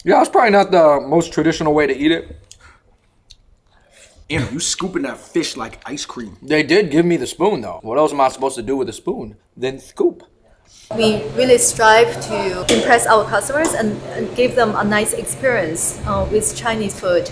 Yeah, it's probably not the most traditional way to eat it. Damn, you scooping that fish like ice cream. They did give me the spoon though. What else am I supposed to do with a spoon? Then scoop. We really strive to impress our customers and give them a nice experience with Chinese food.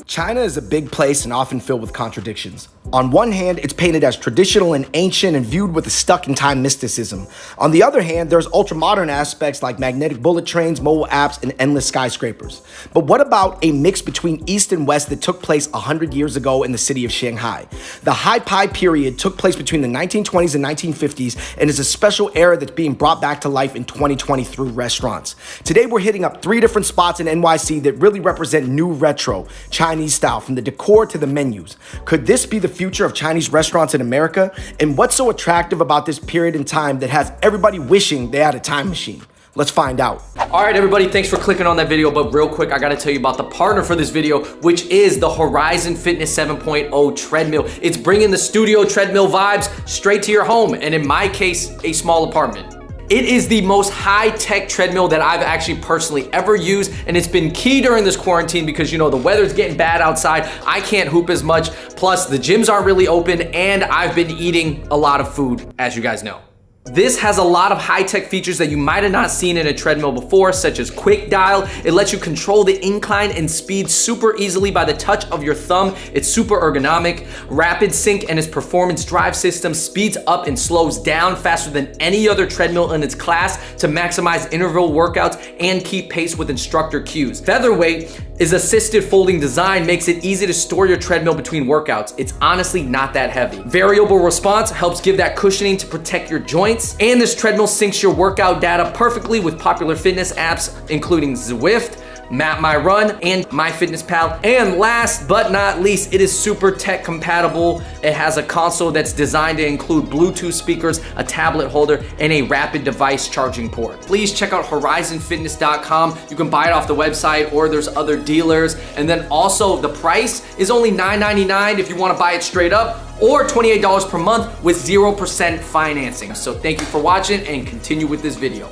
China is a big place and often filled with contradictions. On one hand, it's painted as traditional and ancient and viewed with a stuck-in-time mysticism. On the other hand, there's ultra-modern aspects like magnetic bullet trains, mobile apps, and endless skyscrapers. But what about a mix between East and West that took place 100 years ago in the city of Shanghai? The High Pi period took place between the 1920s and 1950s and is a special era that's being brought back to life in 2020 through restaurants. Today, we're hitting up 3 different spots in NYC that really represent new retro Chinese style, from the decor to the menus. Could this be the future of Chinese restaurants in America? And what's so attractive about this period in time that has everybody wishing they had a time machine? Let's find out. All right, everybody, thanks for clicking on that video. But real quick, I gotta tell you about the partner for this video, which is the Horizon Fitness 7.0 treadmill. It's bringing the studio treadmill vibes straight to your home, and in my case, a small apartment. It is the most high-tech treadmill that I've actually personally ever used, and it's been key during this quarantine because, you know, the weather's getting bad outside. I can't hoop as much, plus the gyms aren't really open, and I've been eating a lot of food, as you guys know. This has a lot of high-tech features that you might have not seen in a treadmill before, such as quick dial. It lets you control the incline and speed super easily by the touch of your thumb. It's super ergonomic. Rapid sync and its performance drive system speeds up and slows down faster than any other treadmill in its class to maximize interval workouts and keep pace with instructor cues. Featherweight is assisted folding design makes it easy to store your treadmill between workouts. It's honestly not that heavy. Variable response helps give that cushioning to protect your joints. And this treadmill syncs your workout data perfectly with popular fitness apps, including Zwift, Map My Run, and MyFitnessPal. And last but not least, it is super tech compatible. It has a console that's designed to include Bluetooth speakers, a tablet holder, and a rapid device charging port. Please check out horizonfitness.com. You can buy it off the website, or there's other dealers. And then also the price is only $9.99 if you want to buy it straight up, or $28 per month with 0% financing. So thank you for watching, and continue with this video.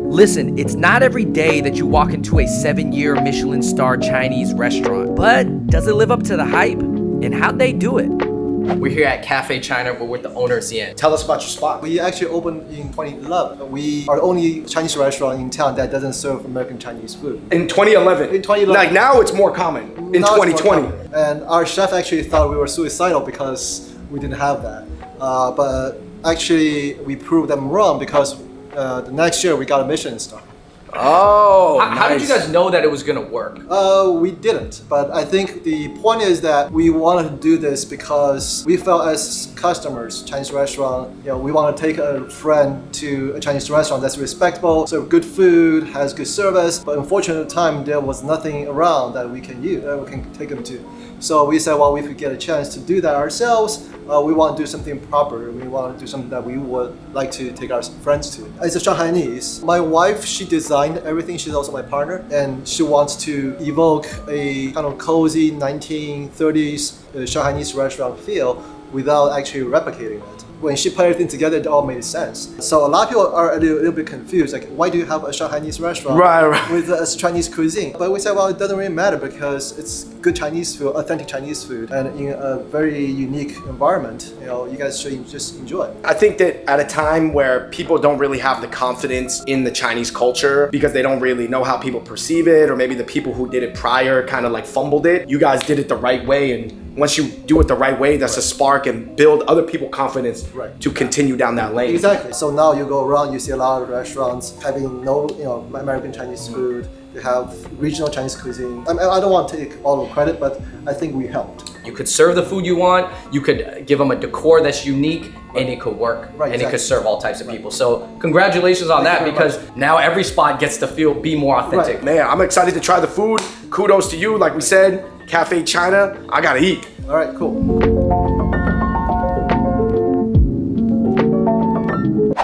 Listen, it's not every day that you walk into a 7-year Michelin star Chinese restaurant, but does it live up to the hype? And how'd they do it? We're here at Cafe China. We're with the owner, Zian. Tell us about your spot. We actually opened in 2011. We are the only Chinese restaurant in town that doesn't serve American Chinese food. In 2011? In 2011. Like now it's more common. In Now it's 2020. more common. And our chef actually thought we were suicidal because we didn't have that. But actually we proved them wrong because the next year we got a Michelin star. Oh, nice. How did you guys know that it was gonna work? We didn't, but I think the point is that we wanted to do this because we felt as customers, Chinese restaurant, you know, we want to take a friend to a Chinese restaurant that's respectable, serve good food, has good service. But unfortunately, at the time there was nothing around that we can use, that we can take them to. So we said, well, if we get a chance to do that ourselves, we want to do something proper. We want to do something that we would like to take our friends to. It's a Shanghainese. My wife, she designed everything. She's also my partner, and she wants to evoke a kind of cozy 1930s Shanghainese restaurant feel without actually replicating it. When she put everything together, it all made sense. So a lot of people are a little bit confused, like, why do you have a Shanghainese restaurant with a Chinese cuisine? But we said, well, it doesn't really matter because it's good Chinese food, authentic Chinese food, and in a very unique environment. You know, you guys should just enjoy it. I think that at a time where people don't really have the confidence in the Chinese culture because they don't really know how people perceive it, or maybe the people who did it prior kind of like fumbled it, you guys did it the right way, and once you do it the right way, that's a spark and build other people confidence to continue down that lane. Exactly. So now you go around, you see a lot of restaurants having no, you know, American Chinese food. They have regional Chinese cuisine. I mean, I don't want to take all the credit, but I think we helped. You could serve the food you want, you could give them a decor that's unique, and it could work. And it could serve all types of people. So congratulations on that, because now every spot gets to be more authentic. Man, I'm excited to try the food. Kudos to you. Like we said, Cafe China, I gotta eat. All right, cool.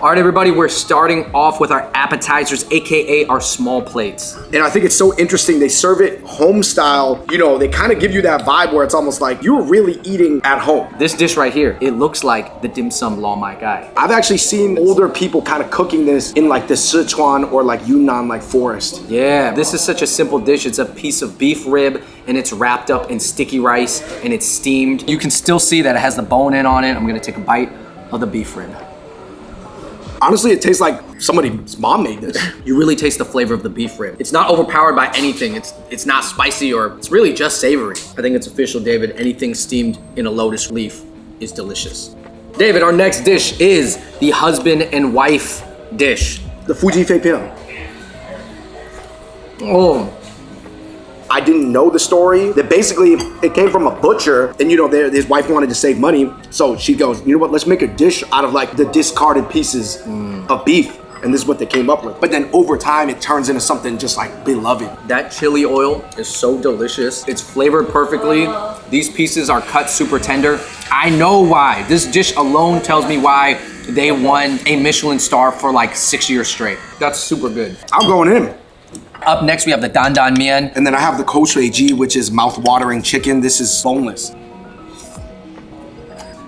All right, everybody, we're starting off with our appetizers, AKA our small plates. And I think it's so interesting. They serve it home style. You know, they kind of give you that vibe where it's almost like you're really eating at home. This dish right here, it looks like the dim sum lo mai gai. I've actually seen older people kind of cooking this in like the Sichuan or like Yunnan like forest. Yeah, this is such a simple dish. It's a piece of beef rib and it's wrapped up in sticky rice and it's steamed. You can still see that it has the bone in on it. I'm gonna take a bite of the beef rib. Honestly, it tastes like somebody's mom made this. You really taste the flavor of the beef rib. It's not overpowered by anything. It's not spicy or it's really just savory. I think it's official, David. Anything steamed in a lotus leaf is delicious. David, our next dish is the husband and wife dish. The Fuji Fei Pian. Oh, I didn't know the story. That basically it came from a butcher, and you know, his wife wanted to save money, so she goes, you know what? Let's make a dish out of like the discarded pieces of beef, and this is what they came up with. But then over time, it turns into something just like beloved. that chili oil is so delicious. It's flavored perfectly. These pieces are cut super tender. I know why. This dish alone tells me why they won a Michelin star for like 6 years straight. That's super good. I'm going in. Up next, we have the dan dan mian. And then I have the ko shui ji, which is mouth-watering chicken. This is boneless.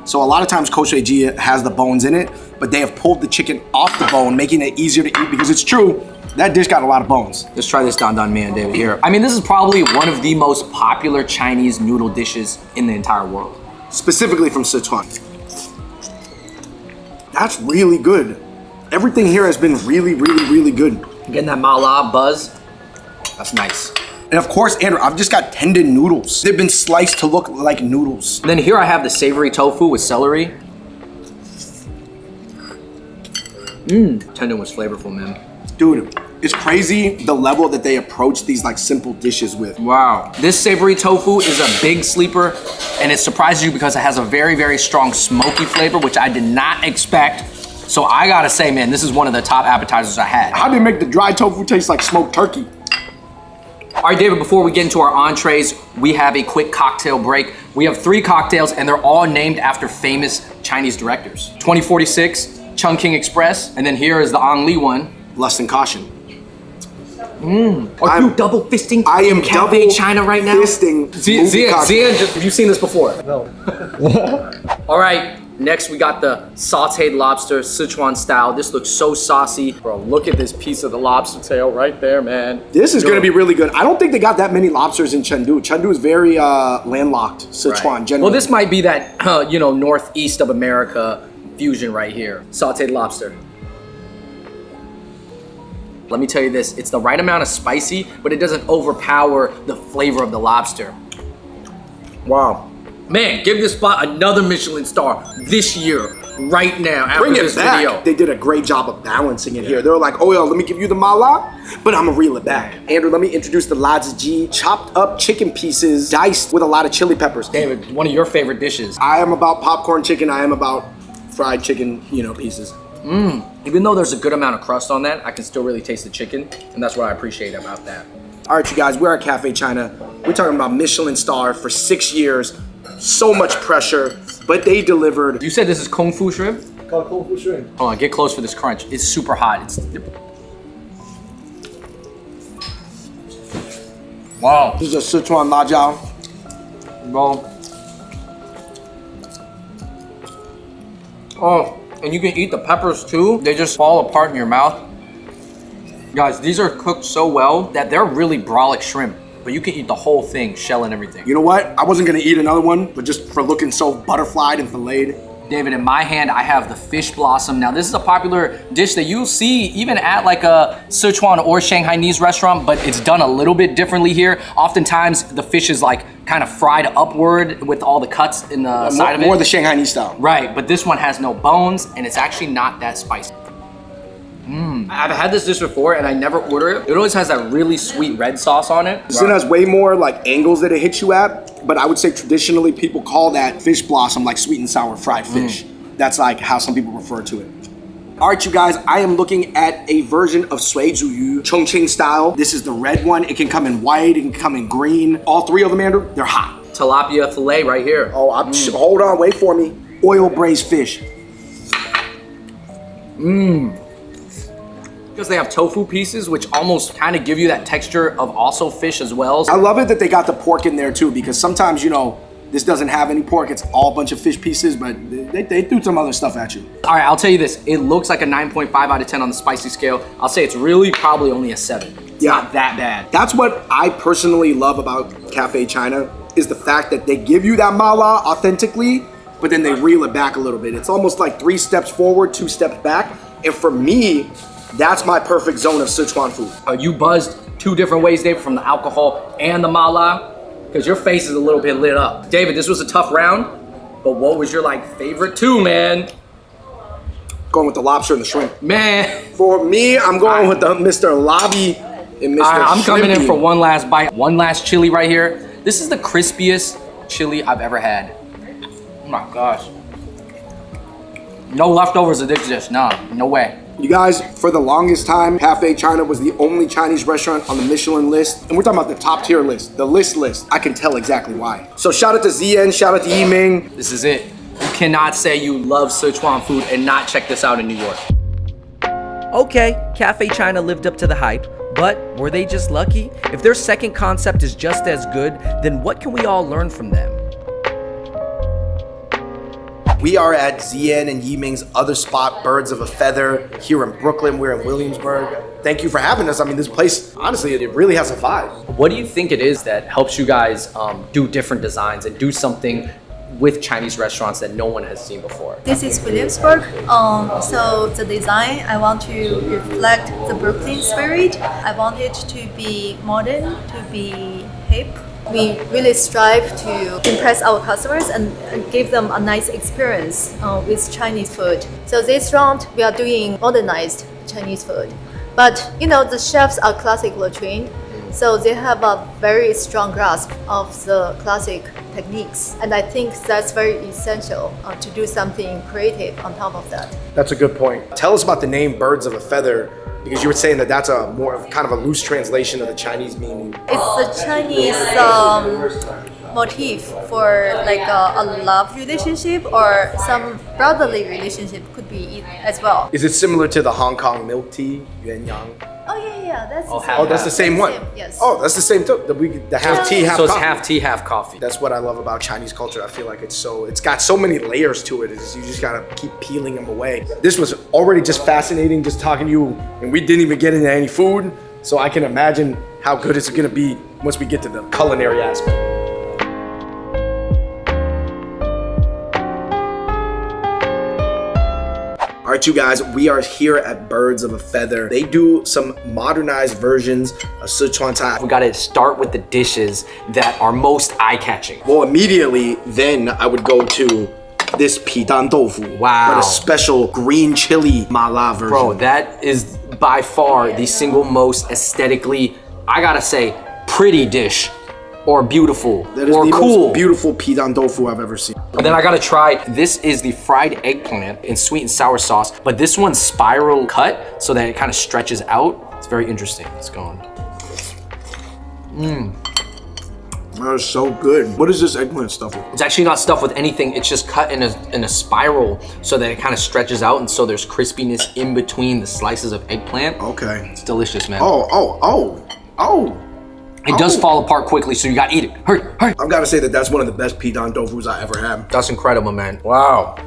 So a lot of times ko shui ji has the bones in it, but they have pulled the chicken off the bone, making it easier to eat because it's true, that dish got a lot of bones. Let's try this dan dan mian, David, here. I mean, this is probably one of the most popular Chinese noodle dishes in the entire world. Specifically from Sichuan. That's really good. Everything here has been really, really, really good. Getting that mala buzz, that's nice. And of course, Andrew, I've just got tendon noodles. They've been sliced to look like noodles. And then here I have the savory tofu with celery. Tendon was flavorful, man. Dude, it's crazy the level that they approach these like simple dishes with. Wow. This savory tofu is a big sleeper, and it surprises you because it has a very, very strong smoky flavor, which I did not expect. So I gotta say, man, this is one of the top appetizers I had. How do they make the dry tofu taste like smoked turkey? All right, David, before we get into our entrees, we have a quick cocktail break. We have 3 cocktails, and they're all named after famous Chinese directors. 2046, Chungking Express, and then here is the Ang Lee one. Lust and caution. Are you double fisting I am Cafe double China right now? fisting movie cocktails. Zian, have you seen this before? No. All right, next we got the sauteed lobster, Sichuan style. This looks so saucy. Bro, look at this piece of the lobster tail right there, man. This is gonna be really good. I don't think they got that many lobsters in Chengdu. Chengdu is very landlocked, Sichuan generally. Well, this might be that, you know, northeast of America fusion right here. Sauteed lobster. Let me tell you this, it's the right amount of spicy, but it doesn't overpower the flavor of the lobster. Wow. Man, give this spot another Michelin star this year, right now, after Bring it this back. video. They did a great job of balancing it here. They were like, oh, yo, let me give you the mala, but I'm gonna reel it back. Andrew, let me introduce the laziji, chopped up chicken pieces, diced with a lot of chili peppers. David, one of your favorite dishes. I am about popcorn chicken. I am about fried chicken, you know, pieces. Even though there's a good amount of crust on that, I can still really taste the chicken, and that's what I appreciate about that. All right, you guys, we're at Cafe China. We're talking about Michelin star for 6 years. So much pressure, but they delivered. You said this is Kung Fu shrimp? Called Kung Fu Shrimp. Hold on, get close for this crunch. It's super hot. Wow. This is a Sichuan la jiao. Bro. Oh, and you can eat the peppers too. They just fall apart in your mouth. Guys, these are cooked so well that they're really brolic shrimp, but you can eat the whole thing, shell and everything. You know what? I wasn't gonna eat another one, but just for looking so butterflied and filleted. David, in my hand, I have the fish blossom. Now, this is a popular dish that you'll see even at like a Sichuan or Shanghainese restaurant, but it's done a little bit differently here. Oftentimes, the fish is like kind of fried upward with all the cuts in the side of it. More the Shanghainese style. Right, but this one has no bones, and it's actually not that spicy. I've had this dish before, and I never order it. It always has that really sweet red sauce on it. This one has way more like angles that it hits you at, but I would say traditionally people call that fish blossom like sweet and sour fried fish. That's like how some people refer to it. All right, you guys, I am looking at a version of sui zuyu, Chongqing style. This is the red one. It can come in white, it can come in green. All 3 of them, Andrew, they're hot. Tilapia filet right here. Oh, hold on, wait for me. Oil braised fish. Because they have tofu pieces, which almost kind of give you that texture of also fish as well. I love it that they got the pork in there too, because sometimes, you know, this doesn't have any pork. It's all a bunch of fish pieces, but they threw some other stuff at you. All right, I'll tell you this. It looks like a 9.5 out of 10 on the spicy scale. I'll say it's really probably only a 7. It's not that bad. That's what I personally love about Cafe China, is the fact that they give you that mala authentically, but then they reel it back a little bit. It's almost like 3 steps forward, 2 steps back. And for me, that's my perfect zone of Sichuan food. You buzzed 2 different ways, David, from the alcohol and the mala, because your face is a little bit lit up. David, this was a tough round, but what was your favorite 2, man? Going with the lobster and the shrimp. Man. For me, I'm going with the Mr. Lobby and Mr. I'm coming in Shrimpy. for one last bite. One last chili right here. This is the crispiest chili I've ever had. Oh my gosh. No leftovers of this dish, no way. You guys, for the longest time, Cafe China was the only Chinese restaurant on the Michelin list. And we're talking about the top tier list, the list. I can tell exactly why. So shout out to Zian, shout out to Yiming. This is it. You cannot say you love Sichuan food and not check this out in New York. Okay, Cafe China lived up to the hype, but were they just lucky? If their second concept is just as good, then what can we all learn from them? We are at Zian and Yiming's other spot, Birds of a Feather, here in Brooklyn. We're in Williamsburg. Thank you for having us. I mean, this place, honestly, it really has a vibe. What do you think it is that helps you guys do different designs and do something with Chinese restaurants that no one has seen before? This is Williamsburg. So the design, I want to reflect the Brooklyn spirit. I want it to be modern, to be hip. We really strive to impress our customers and give them a nice experience with Chinese food. So this round, we are doing modernized Chinese food. But you know, the chefs are classically trained, so they have a very strong grasp of the classic techniques. And I think that's very essential to do something creative on top of that. That's a good point. Tell us about the name Birds of a Feather, because you were saying that that's a more of kind of a loose translation of the Chinese meaning. It's a Chinese motif for like a love relationship or some brotherly relationship could be as well. Is it similar to the Hong Kong milk tea, yuan yang? Oh yeah, that's the same. half- Oh, that's the same one. Yes. Oh, that's the same too. The half tea, half So it's coffee. half tea, half coffee. That's what I love about Chinese culture. I feel like it's got so many layers to it. You just gotta keep peeling them away. This was already just fascinating, just talking to you, and we didn't even get into any food. So I can imagine how good it's gonna be once we get to the culinary aspect. All right, you guys, we are here at Birds of a Feather. They do some modernized versions of Sichuan Thai. We gotta start with the dishes that are most eye-catching. Well, immediately then I would go to this pidan tofu. Wow. But a special green chili mala version. Bro, that is by far the single most aesthetically, I gotta say, pretty dish. Or beautiful, That is or the cool. most beautiful pidan tofu I've ever seen. And then I gotta try, this is the fried eggplant in sweet and sour sauce, but this one's spiral cut so that it kind of stretches out. It's very interesting. It's going. That is so good. What is this eggplant stuff with? It's actually not stuffed with anything. It's just cut in a spiral so that it kind of stretches out, and so there's crispiness in between the slices of eggplant. Okay. It's delicious, man. Oh. It does fall apart quickly, so you gotta eat it. Hurry. I've got to say that that's one of the best pidan tofus I ever had. That's incredible, man. Wow.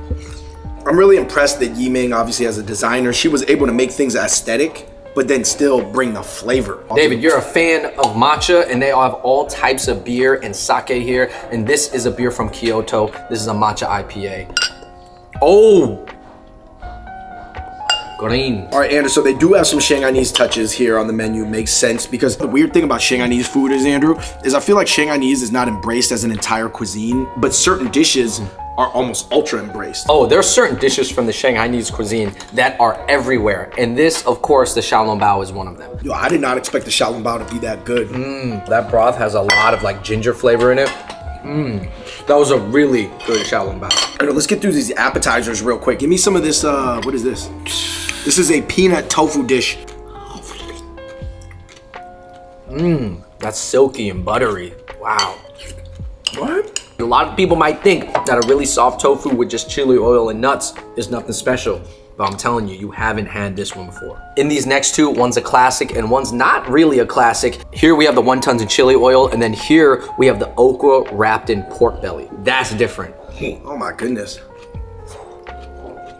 I'm really impressed that Yiming, obviously as a designer, she was able to make things aesthetic, but then still bring the flavor. David, you're a fan of matcha, and they have all types of beer and sake here. And this is a beer from Kyoto. This is a matcha IPA. Oh! Green. All right, Andrew, so they do have some Shanghainese touches here on the menu. Makes sense, because the weird thing about Shanghainese food is, Andrew, is I feel like Shanghainese is not embraced as an entire cuisine, but certain dishes are almost ultra embraced. Oh, there are certain dishes from the Shanghainese cuisine that are everywhere. And this, of course, the xiaolongbao is one of them. Yo, I did not expect the xiaolongbao to be that good. That broth has a lot of like ginger flavor in it. That was a really good xiaolongbao. All right, let's get through these appetizers real quick. Give me some of this, what is this? This is a peanut tofu dish. That's silky and buttery. Wow. What? A lot of people might think that a really soft tofu with just chili oil and nuts is nothing special. but I'm telling you, you haven't had this one before. In these next two, one's a classic and one's not really a classic. Here we have the wontons in chili oil, and then here we have the okra wrapped in pork belly. That's different. Oh my goodness.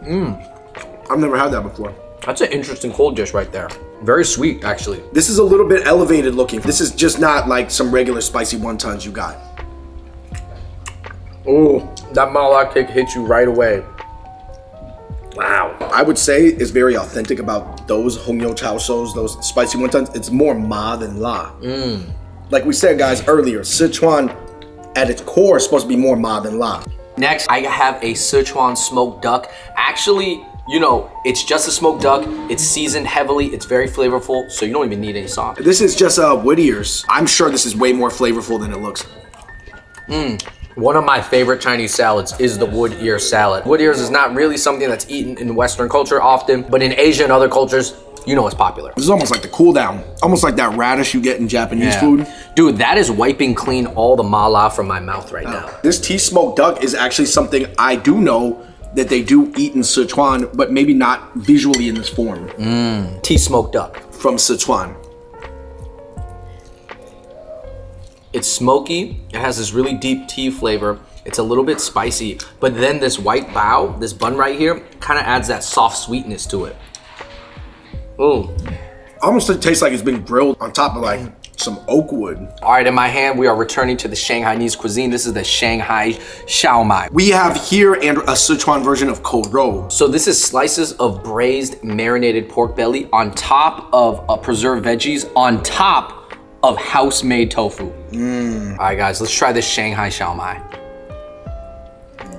I've never had that before. That's an interesting cold dish right there. Very sweet, actually. This is a little bit elevated looking. This is just not like some regular spicy wontons you got. Oh, that mala cake hits you right away. Wow. I would say it's very authentic about those Hongyou Chao Shous, those spicy wontons. It's more ma than la. Like we said, guys, earlier, Sichuan at its core is supposed to be more ma than la. Next, I have a Sichuan smoked duck. Actually, you know, it's just a smoked duck. It's seasoned heavily. It's very flavorful, so you don't even need any sauce. This is just Whittier's. I'm sure this is way more flavorful than it looks. One of my favorite Chinese salads is the wood ear salad. Wood ears is not really something that's eaten in Western culture often, but in Asia and other cultures, you know it's popular. This is almost like the cool down. Almost like that radish you get in Japanese food. Dude, that is wiping clean all the mala from my mouth right now. This tea smoked duck is actually something I do know that they do eat in Sichuan, but maybe not visually in this form. Tea smoked duck. From Sichuan. It's smoky, it has this really deep tea flavor. It's a little bit spicy, but then this white bao, this bun right here, kind of adds that soft sweetness to it. Oh. Almost tastes like it's been grilled on top of like some oak wood. All right, in my hand, we are returning to the Shanghainese cuisine. This is the Shanghai Xiao Mai. We have here and a Sichuan version of kou-rou. So this is slices of braised marinated pork belly on top of preserved veggies, on top of house-made tofu. All right, guys, let's try this Shanghai Xiao Mai.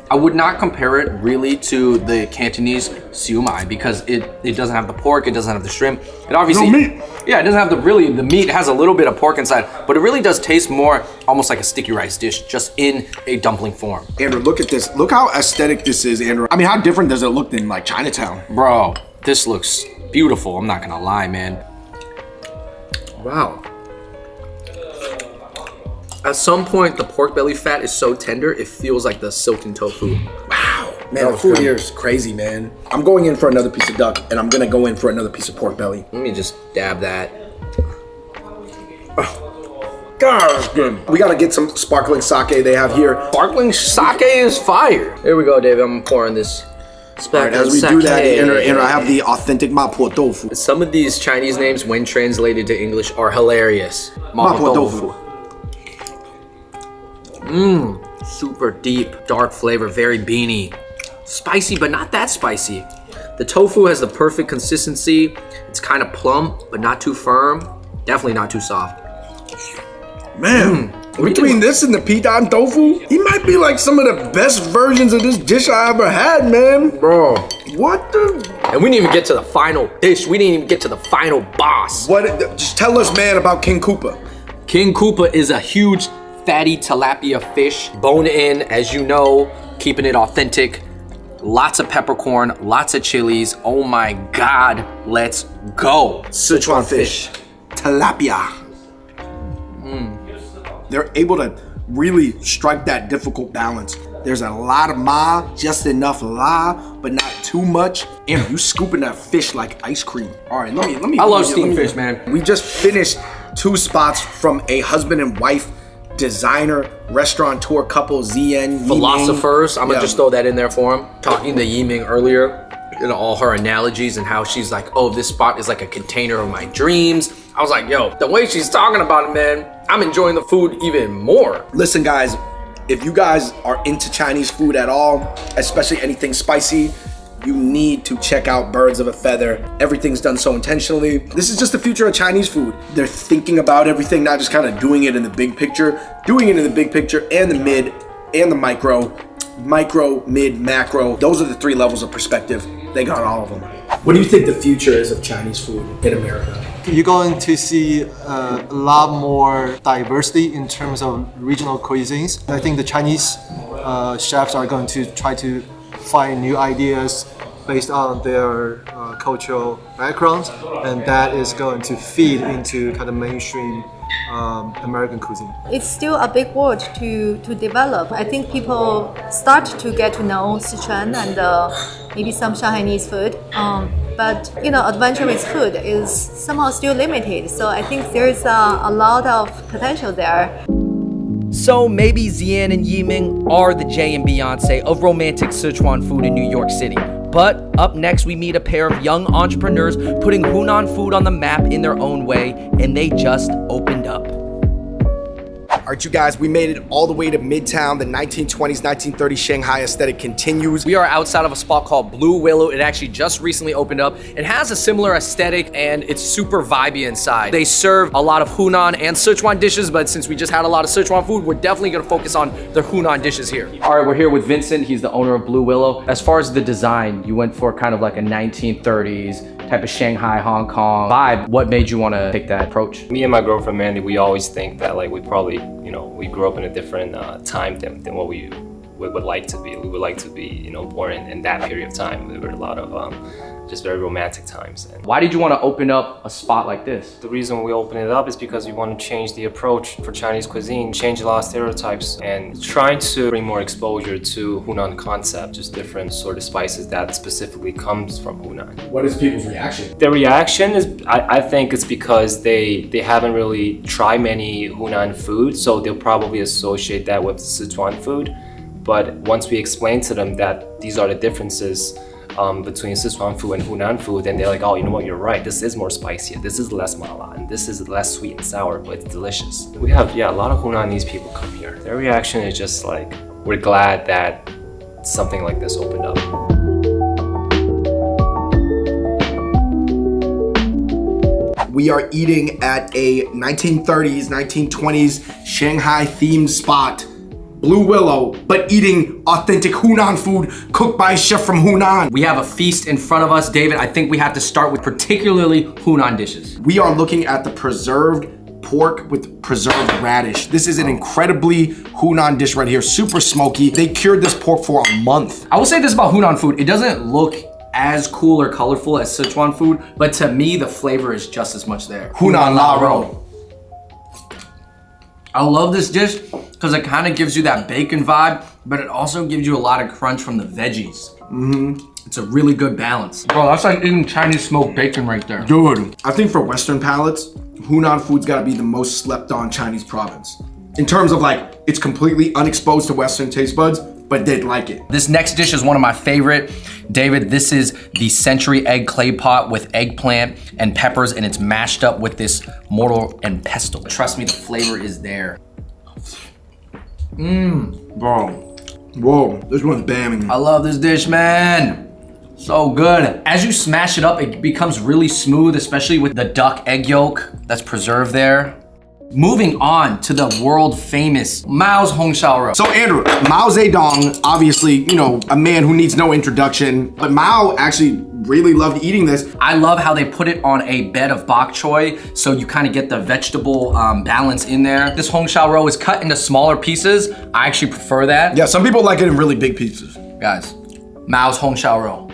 I would not compare it really to the Cantonese siu mai because it doesn't have the pork, it doesn't have the shrimp. It obviously, no meat. Yeah, it doesn't have the meat has a little bit of pork inside, but it really does taste more almost like a sticky rice dish, just in a dumpling form. Andrew, look at this. Look how aesthetic this is, Andrew. I mean, how different does it look than like Chinatown? Bro, this looks beautiful, I'm not gonna lie, man. Wow. At some point, the pork belly fat is so tender, it feels like the silken tofu. Wow. Man, the food here is crazy, man. I'm going in for another piece of duck, and I'm gonna go in for another piece of pork belly. Let me just dab that. God, that's good. We gotta get some sparkling sake they have here. Sparkling sake is fire. Here we go, David. I'm pouring this sparkling As we sake. do that, Andrew, I have the authentic mapo tofu. Some of these Chinese names, when translated to English, are hilarious. Mapo tofu. Super deep, dark flavor, very beany. Spicy, but not that spicy. The tofu has the perfect consistency. It's kind of plump, but not too firm. Definitely not too soft. Man, between this and the pidan tofu, he might be like some of the best versions of this dish I ever had, man. Bro. What the? And we didn't even get to the final dish. We didn't even get to the final boss. What? Just tell us, man, about King Koopa. King Koopa is a huge fatty tilapia fish, bone in, as you know, keeping it authentic. Lots of peppercorn, lots of chilies. Oh my God, let's go. Sichuan fish. Tilapia. They're able to really strike that difficult balance. There's a lot of ma, just enough la, but not too much. And you scooping that fish like ice cream. All right, let me. I love steamed fish, man. We just finished 2 spots from a husband and wife designer restaurateur couple, Zian Philosophers, I'm gonna Yeah. just throw that in there for him. Talking to Yiming earlier, you know, all her analogies and how she's like, oh, this spot is like a container of my dreams. I was like, yo, the way she's talking about it, man, I'm enjoying the food even more. Listen, guys, if you guys are into Chinese food at all, especially anything spicy, you need to check out Birds of a Feather. Everything's done so intentionally. This is just the future of Chinese food. They're thinking about everything, not just kind of doing it in the big picture, doing it in the big picture and the mid and the micro, mid, macro. Those are the 3 levels of perspective. They got all of them. What do you think the future is of Chinese food in America? You're going to see a lot more diversity in terms of regional cuisines. I think the Chinese chefs are going to try to find new ideas based on their cultural backgrounds, and that is going to feed into kind of mainstream American cuisine. It's still a big word to develop. I think people start to get to know Sichuan and maybe some Shanghainese food. But adventure with food is somehow still limited. So I think there's a lot of potential there. So maybe Xian and Yiming are the Jay and Beyonce of romantic Sichuan food in New York City. But up next, we meet a pair of young entrepreneurs putting Hunan food on the map in their own way, and they just opened up. All right, you guys, we made it all the way to Midtown. The 1920s, 1930s Shanghai aesthetic continues. We are outside of a spot called Blue Willow. It actually just recently opened up. It has a similar aesthetic and it's super vibey inside. They serve a lot of Hunan and Sichuan dishes, but since we just had a lot of Sichuan food, we're definitely gonna focus on the Hunan dishes here. All right, we're here with Vincent. He's the owner of Blue Willow. As far as the design, you went for kind of like a 1930s type of Shanghai, Hong Kong vibe. What made you want to take that approach? Me and my girlfriend Mandy, we always think that like we probably, we grew up in a different time than what we would like to be. We would like to be, born in that period of time. There were a lot of just very romantic times. And why did you want to open up a spot like this? the reason we opened it up is because we want to change the approach for Chinese cuisine, change a lot of stereotypes, and trying to bring more exposure to Hunan concept, just different sort of spices that specifically comes from Hunan. What is people's reaction? Their reaction is, I think it's because they haven't really tried many Hunan food, so they'll probably associate that with Sichuan food. But once we explain to them that these are the differences between Sichuan food and Hunan food, then they're like, oh, you know what, you're right. This is more spicy. This is less mala, and this is less sweet and sour, but it's delicious. We have, a lot of Hunanese people come here. Their reaction is just like, we're glad that something like this opened up. We are eating at a 1930s, 1920s Shanghai themed spot, Blue Willow, but eating authentic Hunan food cooked by a chef from Hunan. We have a feast in front of us, David. I think we have to start with particularly Hunan dishes. We are looking at the preserved pork with preserved radish. This is an incredibly Hunan dish right here, super smoky. They cured this pork for a month. I will say this about Hunan food. It doesn't look as cool or colorful as Sichuan food, but to me, the flavor is just as much there. Hunan La Ro. I love this dish because it kind of gives you that bacon vibe, but it also gives you a lot of crunch from the veggies. It's a really good balance. Bro, that's like eating Chinese smoked bacon right there. Dude, I think for Western palates, Hunan food's gotta be the most slept on Chinese province. In terms of like, it's completely unexposed to Western taste buds, but they'd like it. This next dish is one of my favorite. David, this is the century egg clay pot with eggplant and peppers, and it's mashed up with this mortar and pestle. Trust me, the flavor is there. Bro, whoa, this one's bamming. I love this dish, man. So good. As you smash it up, it becomes really smooth, especially with the duck egg yolk that's preserved there. Moving on to the world famous Mao's Hongxiao. So Andrew, Mao Zedong, obviously, a man who needs no introduction, but Mao actually really loved eating this. I love how they put it on a bed of bok choy, so you kind of get the vegetable balance in there. This Hongxiao is cut into smaller pieces. I actually prefer that. Yeah, some people like it in really big pieces. Guys, Mao's Hongxiao.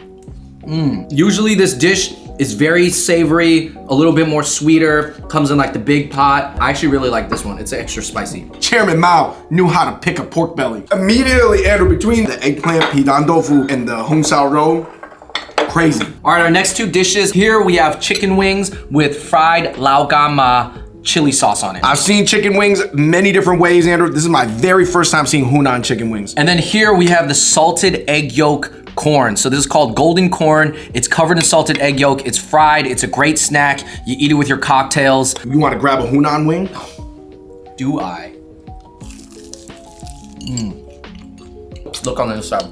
Usually this dish is very savory, a little bit more sweeter, comes in like the big pot. I actually really like this one. It's extra spicy. Chairman Mao knew how to pick a pork belly. Immediately, Andrew, between the eggplant pidan tofu and the Hongxiao roll, crazy. All right, our next two dishes. Here we have chicken wings with fried lao gan ma chili sauce on it. I've seen chicken wings many different ways, Andrew. This is my very first time seeing Hunan chicken wings. And then here we have the salted egg yolk corn. So this is called golden corn. It's covered in salted egg yolk. It's fried. It's a great snack. You eat it with your cocktails. You want to grab a Hunan wing? Do I? Look on the other side.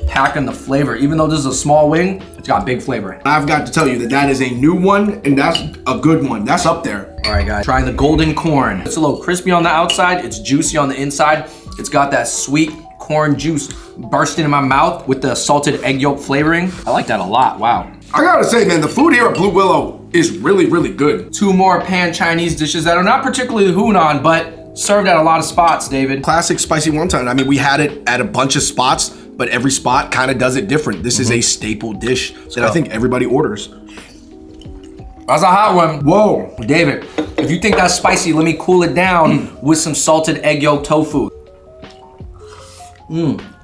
Packing the flavor. Even though this is a small wing, it's got big flavor. I've got to tell you that is a new one, and that's a good one. That's up there. All right, guys. Trying the golden corn. It's a little crispy on the outside. It's juicy on the inside. It's got that sweet corn juice bursting in my mouth with the salted egg yolk flavoring. I like that a lot. Wow. I gotta say, man, the food here at Blue Willow is really, really good. Two more pan Chinese dishes that are not particularly Hunan, but served at a lot of spots, David. Classic spicy wonton. I mean, we had it at a bunch of spots, but every spot kind of does it different. This is a staple dish that I think everybody orders. That's a hot one. Whoa. David, if you think that's spicy, let me cool it down with some salted egg yolk tofu.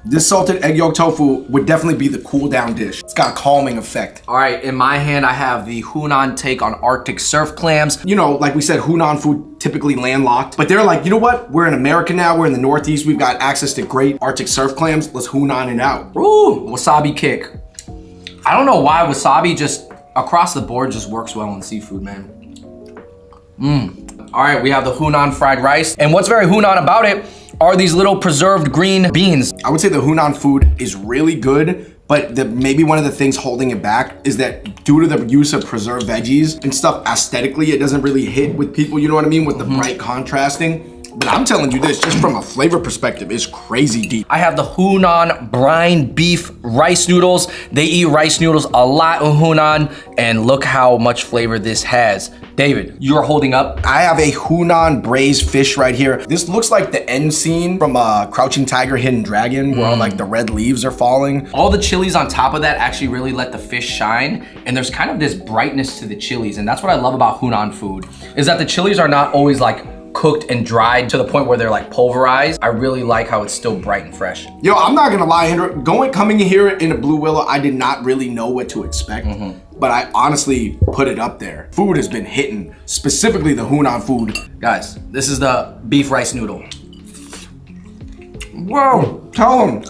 This salted egg yolk tofu would definitely be the cool down dish. It's got a calming effect. All right, in my hand, I have the Hunan take on Arctic surf clams. You know, like we said, Hunan food typically landlocked, but they're like, you know what? We're in America now, we're in the Northeast, we've got access to great Arctic surf clams. Let's Hunan it out. Ooh, wasabi kick. I don't know why wasabi just across the board just works well in seafood, man. All right, we have the Hunan fried rice. And what's very Hunan about it are these little preserved green beans. I would say the Hunan food is really good, but maybe one of the things holding it back is that due to the use of preserved veggies and stuff, aesthetically, it doesn't really hit with people, you know what I mean? With the bright contrasting. But I'm telling you this, just from a flavor perspective, it's crazy deep. I have the Hunan brine beef rice noodles. They eat rice noodles a lot in Hunan, and look how much flavor this has. David, you're holding up. I have a Hunan braised fish right here. This looks like the end scene from Crouching Tiger, Hidden Dragon, where all like the red leaves are falling. All the chilies on top of that actually really let the fish shine, and there's kind of this brightness to the chilies, and that's what I love about Hunan food, is that the chilies are not always like cooked and dried to the point where they're like pulverized. I really like how it's still bright and fresh. Yo, I'm not gonna lie, Andrew, coming in here in a Blue Willow, I did not really know what to expect, but I honestly put it up there. Food has been hitting, specifically the Hunan food. Guys, this is the beef rice noodle. Whoa, tell them.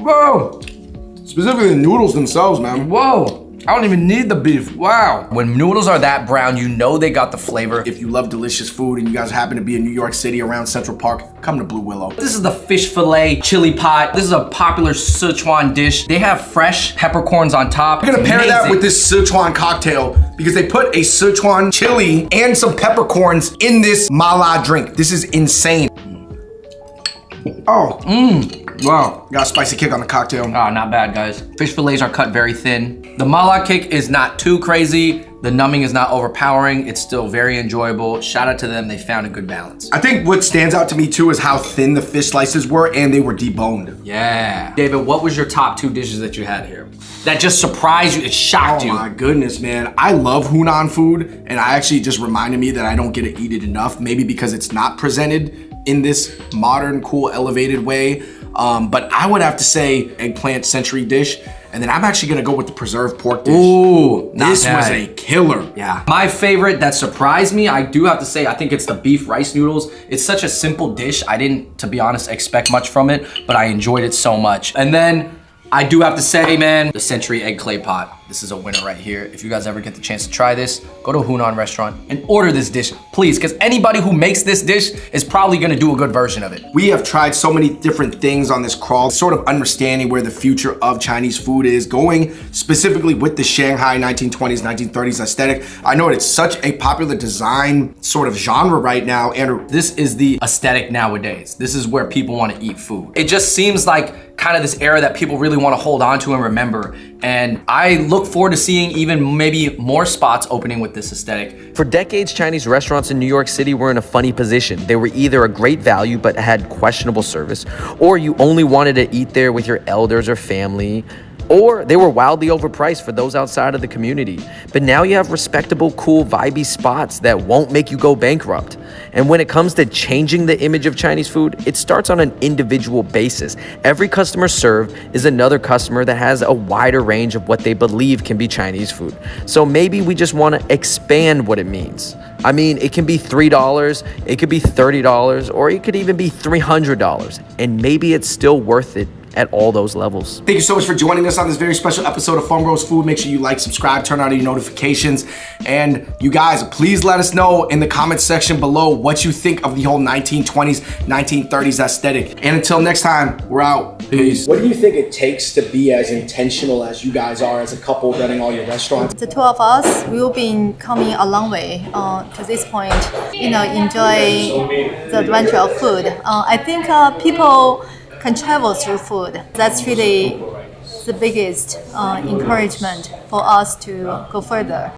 Whoa. Specifically the noodles themselves, man. Whoa. I don't even need the beef, wow. When noodles are that brown, you know they got the flavor. If you love delicious food and you guys happen to be in New York City around Central Park, come to Blue Willow. This is the fish fillet chili pot. This is a popular Sichuan dish. They have fresh peppercorns on top. We're gonna pair that with this Sichuan cocktail because they put a Sichuan chili and some peppercorns in this mala drink. This is insane. Oh, wow. Got a spicy kick on the cocktail. Oh, not bad, guys. Fish fillets are cut very thin. The mala kick is not too crazy. The numbing is not overpowering. It's still very enjoyable. Shout out to them. They found a good balance. I think what stands out to me too is how thin the fish slices were and they were deboned. Yeah. David, what was your top 2 dishes that you had here? That just surprised you, it shocked you. Oh my goodness, man. I love Hunan food, and I actually just reminded me that I don't get to eat it enough, maybe because it's not presented in this modern, cool, elevated way. But I would have to say eggplant century dish, and then I'm actually gonna go with the preserved pork dish. Ooh, this was a killer. Yeah. My favorite that surprised me, I do have to say, I think it's the beef rice noodles. It's such a simple dish. I didn't, to be honest, expect much from it, but I enjoyed it so much. And then I do have to say, man, the century egg clay pot. This is a winner right here. If you guys ever get the chance to try this, go to a Hunan restaurant and order this dish, please, because anybody who makes this dish is probably gonna do a good version of it. We have tried so many different things on this crawl, sort of understanding where the future of Chinese food is going, specifically with the Shanghai 1920s, 1930s aesthetic. I know it's such a popular design sort of genre right now, Andrew. This is the aesthetic nowadays. This is where people wanna eat food. It just seems like kind of this era that people really wanna hold on to and remember. And I look forward to seeing even maybe more spots opening with this aesthetic. For decades, Chinese restaurants in New York City were in a funny position. They were either a great value but had questionable service, or you only wanted to eat there with your elders or family, or they were wildly overpriced for those outside of the community. But now you have respectable, cool, vibey spots that won't make you go bankrupt. And when it comes to changing the image of Chinese food, it starts on an individual basis. Every customer served is another customer that has a wider range of what they believe can be Chinese food. So maybe we just want to expand what it means. I mean, it can be $3, it could be $30, or it could even be $300. And maybe it's still worth it at all those levels. Thank you so much for joining us on this very special episode of Farm Bros Food. Make sure you like, subscribe, turn on your notifications. And you guys, please let us know in the comments section below what you think of the whole 1920s, 1930s aesthetic. And until next time, we're out. Peace. What do you think it takes to be as intentional as you guys are as a couple running all your restaurants? The 2 of us will be coming a long way to this point, enjoy the adventure of food. I think people can travel through food. That's really the biggest encouragement for us to go further.